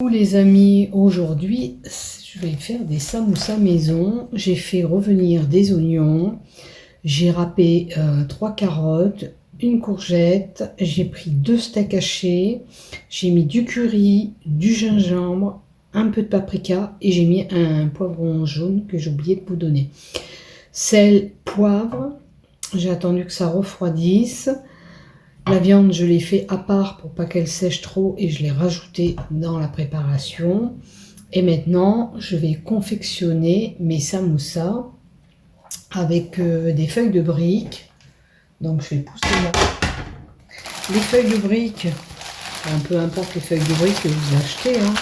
Coucou les amis, aujourd'hui je vais faire des samoussas maison. J'ai fait revenir des oignons, j'ai râpé 3 carottes, une courgette, j'ai pris 2 steaks hachés, j'ai mis du curry, du gingembre, un peu de paprika et j'ai mis un poivron jaune que j'ai oublié de vous donner. Sel, poivre, j'ai attendu que ça refroidisse. La viande, je l'ai fait à part pour pas qu'elle sèche trop et je l'ai rajoutée dans la préparation. Et maintenant, je vais confectionner mes samoussas avec des feuilles de briques. Donc, je vais pousser les feuilles de briques. Peu importe les feuilles de briques que vous achetez, hein.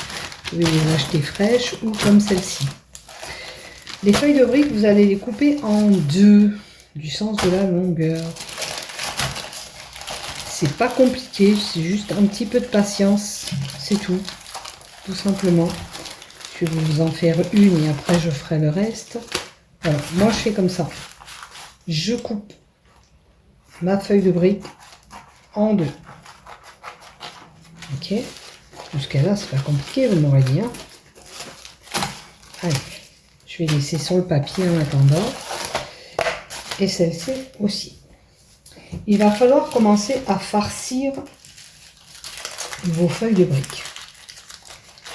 Vous pouvez les acheter fraîches ou comme celle-ci. Les feuilles de briques, vous allez les couper en deux, du sens de la longueur. C'est pas compliqué, c'est juste un petit peu de patience, c'est tout simplement. Je vais vous en faire une et après je ferai le reste. Voilà, moi je fais comme ça. Je coupe ma feuille de brique en deux. Ok, jusqu'à là c'est pas compliqué, vous m'aurez dit. Hein. Allez, je vais laisser sur le papier en attendant. Et celle-ci aussi. Il va falloir commencer à farcir vos feuilles de briques.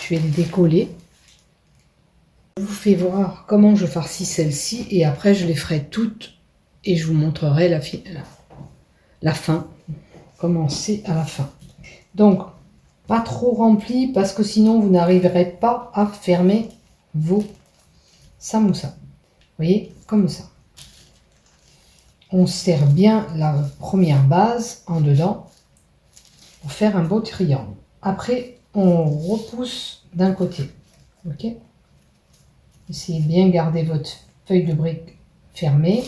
Je vais les décoller. Je vous fais voir comment je farcis celle-ci et après je les ferai toutes et je vous montrerai la fin. Commencer à la fin. Donc, pas trop rempli parce que sinon vous n'arriverez pas à fermer vos samoussas. Vous voyez, comme ça. On serre bien la première base en dedans pour faire un beau triangle. Après, on repousse d'un côté. Ok? Essayez de bien garder votre feuille de brique fermée.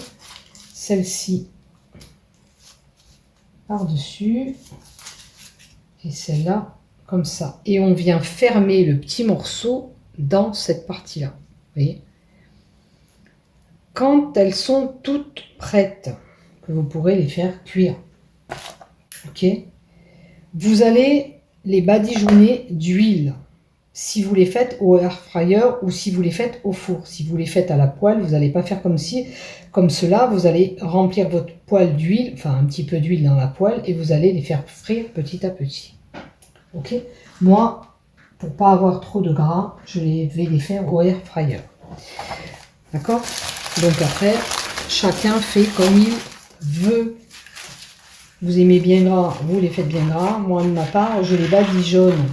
Celle-ci par-dessus. Et celle-là comme ça. Et on vient fermer le petit morceau dans cette partie-là. Vous voyez? Quand elles sont toutes prêtes, que vous pourrez les faire cuire. Ok? Vous allez les badigeonner d'huile. Si vous les faites au air fryer ou si vous les faites au four. Si vous les faites à la poêle, vous n'allez pas faire comme cela. Vous allez remplir votre poêle d'huile, enfin un petit peu d'huile dans la poêle et vous allez les faire frire petit à petit. Ok? Moi, pour pas avoir trop de gras, je vais les faire au air fryer. D'accord? Donc après, chacun fait comme il veut. Vous aimez bien gras, vous les faites bien gras. Moi, de ma part, je les badigeonne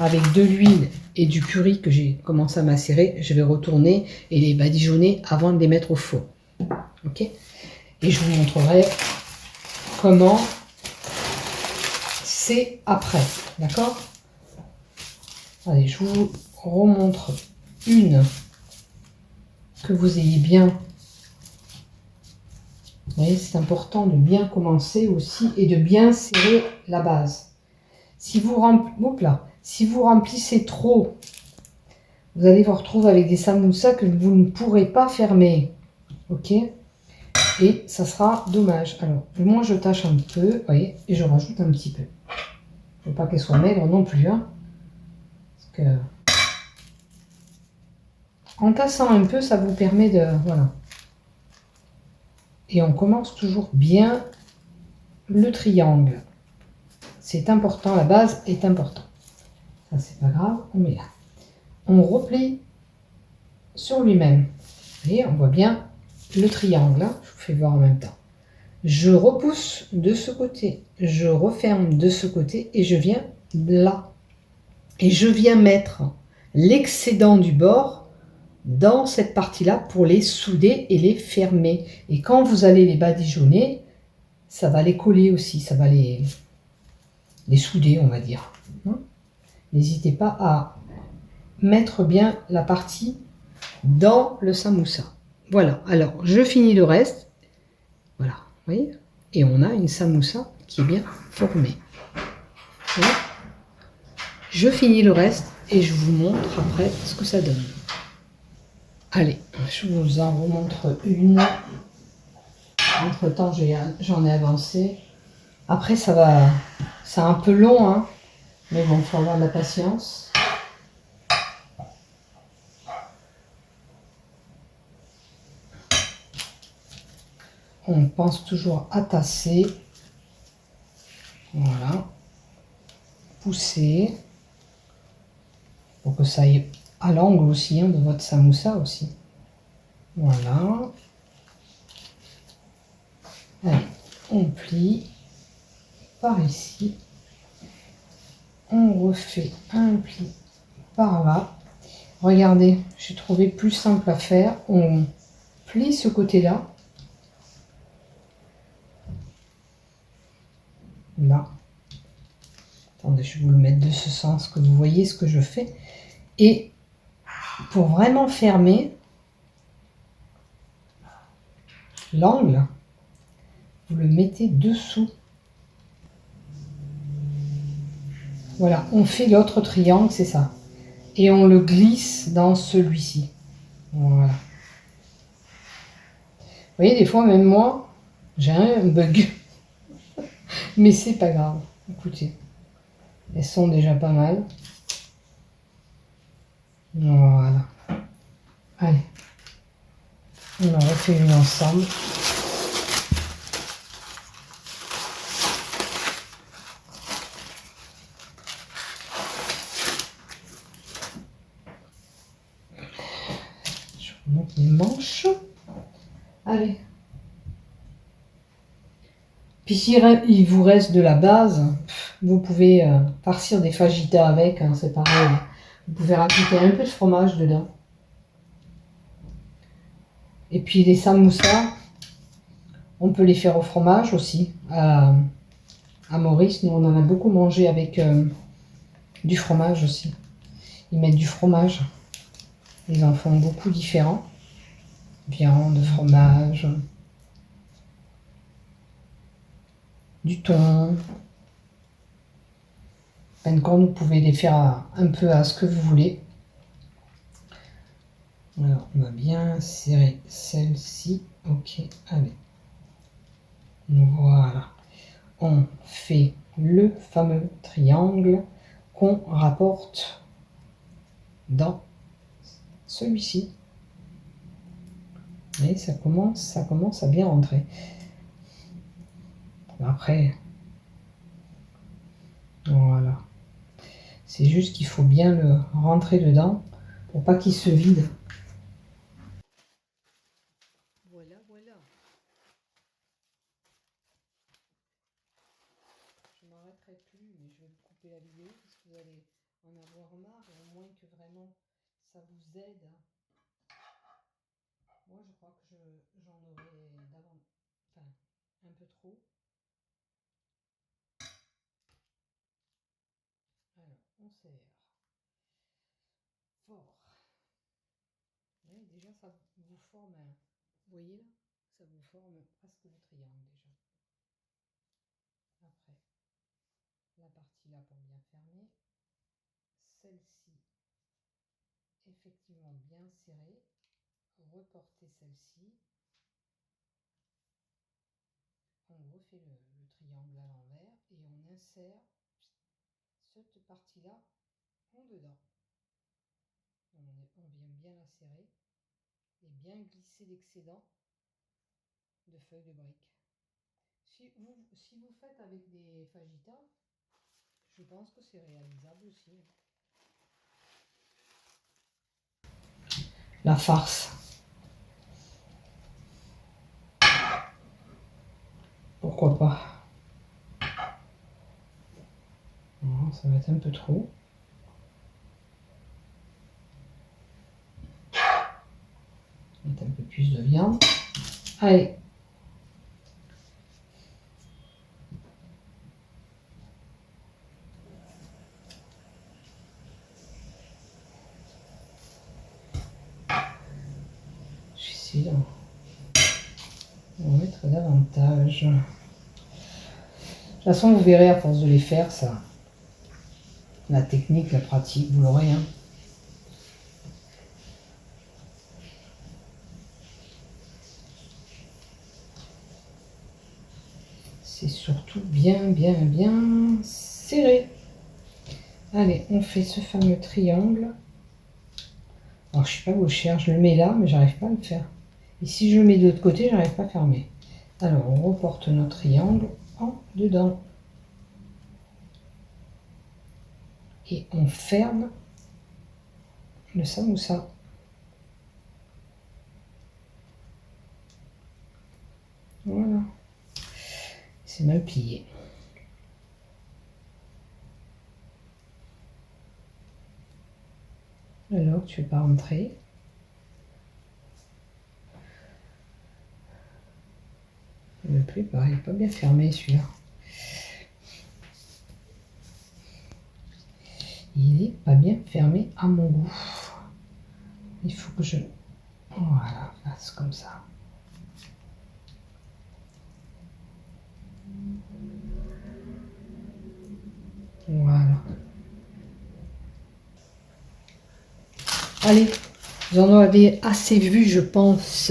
avec de l'huile et du curry que j'ai commencé à macérer. Je vais retourner et les badigeonner avant de les mettre au four. Ok? Et je vous montrerai comment c'est après. D'accord? Allez, je vous remontre une que vous ayez bien. Vous voyez, c'est important de bien commencer aussi et de bien serrer la base. Si vous remplissez trop, vous allez vous retrouver avec des samoussas que vous ne pourrez pas fermer. Ok? Et ça sera dommage. Alors, moi je tâche un peu, vous voyez, et je rajoute un petit peu. Il ne faut pas qu'elle soit maigre non plus. Hein, parce que en tassant un peu, ça vous permet de... Voilà. Et on commence toujours bien le triangle. C'est important, la base est importante. Ça, c'est pas grave, on met là. On replie sur lui-même. Vous voyez, on voit bien le triangle. Hein. Je vous fais voir en même temps. Je repousse de ce côté, je referme de ce côté et je viens là. Et je viens mettre l'excédent du bord dans cette partie-là pour les souder et les fermer. Et quand vous allez les badigeonner, ça va les coller aussi, ça va les souder, on va dire. N'hésitez pas à mettre bien la partie dans le samoussa. Voilà, alors je finis le reste. Voilà, vous voyez? Et on a une samoussa qui est bien formée. Voilà. Je finis le reste et je vous montre après ce que ça donne. Allez, je vous en remontre une. Entre temps, j'en ai avancé. Après, ça va. C'est un peu long, hein. Mais bon, il faut avoir de la patience. on pense toujours à tasser. Voilà. Pousser. Pour que ça aille à l'angle aussi hein, de votre samoussa aussi. Voilà. Allez, on plie par ici. On refait un pli par là. Regardez, j'ai trouvé plus simple à faire. On plie ce côté-là. Là. Attendez, je vais vous le mettre de ce sens que vous voyez ce que je fais. Et pour vraiment fermer l'angle, vous le mettez dessous. Voilà, on fait l'autre triangle, c'est ça. Et on le glisse dans celui-ci. Voilà. Vous voyez, des fois, même moi, j'ai un bug. Mais c'est pas grave. Écoutez, elles sont déjà pas mal. Voilà. Allez. On en refait une ensemble. Je remonte les manches. Allez. Puis s'il vous reste de la base, vous pouvez farcir des fajitas avec, hein, c'est pareil. Vous pouvez rajouter un peu de fromage dedans. Et puis les samoussas, on peut les faire au fromage aussi. À Maurice, nous on en a beaucoup mangé avec du fromage aussi. Ils mettent du fromage. Ils en font beaucoup différents. Viande, fromage, du thon. Quand vous pouvez les faire un peu à ce que vous voulez. Alors, on va bien serrer celle-ci. Ok, allez. Voilà. On fait le fameux triangle qu'on rapporte dans celui-ci. Et ça commence à bien rentrer. Après, voilà. C'est juste qu'il faut bien le rentrer dedans pour pas qu'il se vide. Voilà, voilà. Je m'arrêterai plus, mais je vais couper la vidéo parce que vous allez en avoir marre, et au moins que vraiment ça vous aide. Moi, je crois que j'en aurais enfin, un peu trop. Alors, on serre fort. Oui, déjà, ça vous forme un... Vous voyez là? Ça vous forme presque le triangle déjà. Après, la partie là pour bien fermer. Celle-ci, effectivement bien serrée. Reporter celle-ci. On refait le triangle à l'envers et on insère cette partie-là en dedans. On vient bien la serrer et bien glisser l'excédent de feuilles de briques. Si vous faites avec des fajitas, je pense que c'est réalisable aussi. La farce. Pourquoi pas? Non, ça va être un peu trop. Mettre un peu plus de viande. Allez. Je vais essayer d'en mettre davantage. De toute façon, vous verrez à force de les faire, ça. La technique, la pratique, vous l'aurez. Hein. C'est surtout bien serré. Allez, on fait ce fameux triangle. Alors, je sais pas où je cherche, je le mets là, mais j'arrive pas à le faire. Et si je le mets de l'autre côté, j'arrive pas à fermer. Alors, on reporte nos triangles en dedans. Et on ferme le samoussa. Voilà. C'est mal plié. Alors, tu ne veux pas rentrer. Le plus pareil, pas bien fermé celui-là. Il est pas bien fermé à mon goût. Il faut que je... Voilà, fasse comme ça. Voilà. Allez, vous en avez assez vu, je pense.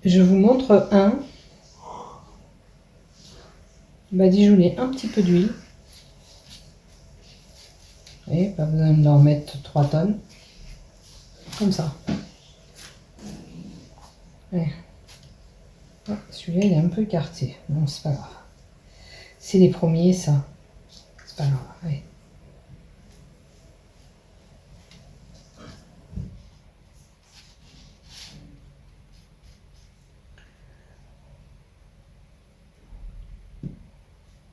Je vous montre un. Badigeonner un petit peu d'huile. Et pas besoin d'en mettre 3 tonnes. Comme ça. Ouais. Oh, celui-là, il est un peu écarté. Non, c'est pas grave. C'est les premiers, ça. C'est pas grave. Ouais.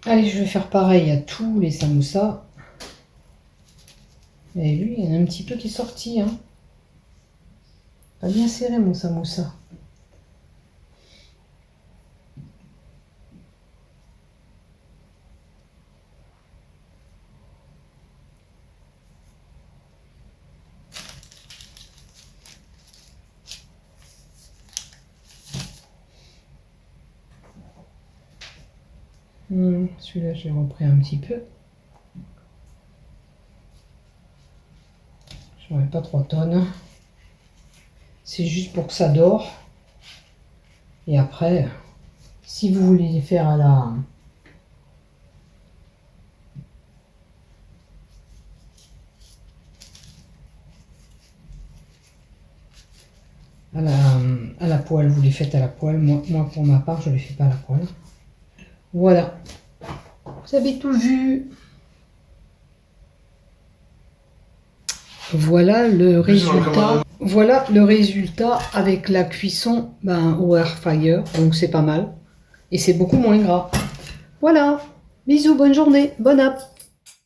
Allez, je vais faire pareil à tous les samoussas. Et lui, il y en a un petit peu qui est sorti. Hein. Pas bien serré, mon samoussa. Celui-là, j'ai repris un petit peu. Je n'aurai pas 3 tonnes. C'est juste pour que ça dore. Et après, si vous voulez les faire à la... À la poêle, vous les faites à la poêle. Moi pour ma part, je ne les fais pas à la poêle. Voilà. Vous avez tout vu. Voilà le résultat. Voilà le résultat avec la cuisson au air fryer. Donc c'est pas mal. Et c'est beaucoup moins gras. Voilà. Bisous, bonne journée. Bonne app.